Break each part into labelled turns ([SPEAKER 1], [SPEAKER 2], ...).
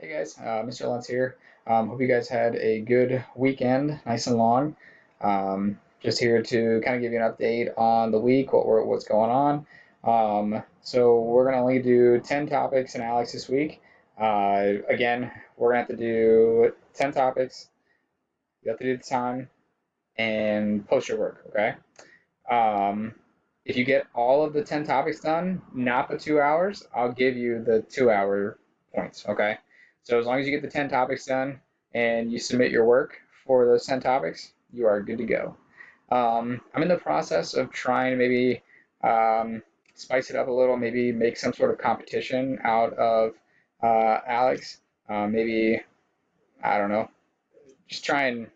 [SPEAKER 1] Hey guys, Mr. Lentz here. Hope you guys had a good weekend, nice and long. Just here to kind of give you an update on the week, what's going on. So we're gonna only do 10 topics in Alex this week. Again, we're gonna have to do 10 topics. You have to do the time and post your work, okay? Um, if you get all of the 10 topics done, not the 2 hours, I'll give you the 2 hour points, okay? So as long as you get the 10 topics done and you submit your work for those 10 topics, you are good to go. I'm in the process of trying to maybe spice it up a little, maybe make some sort of competition out of Alex. Maybe, I don't know, just try and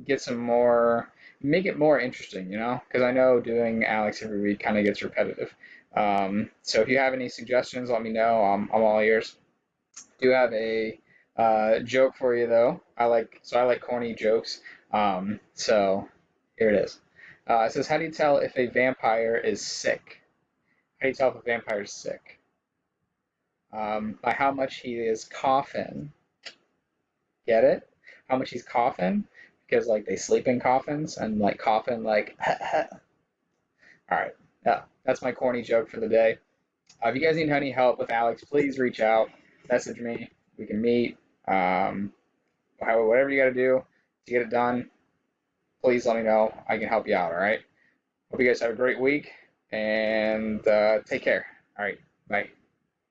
[SPEAKER 1] get some more, make it more interesting, because I know doing Alex every week kind of gets repetitive. So if you have any suggestions, let me know. I'm all ears. Do have a joke for you though. I like corny jokes. So here it is. It says, how do you tell if a vampire is sick? How do you tell if a vampire is sick? By how much he is coughing. Get it? How much he's coughing? Because like they sleep in coffins and like coughing like. All right. Yeah, that's my corny joke for the day. If you guys need any help with Alex, please reach out, message me. We can meet. Um, Whatever you got to do to get it done, please let me know. I can help you out. All right. Hope you guys have a great week and take care. All right. Bye.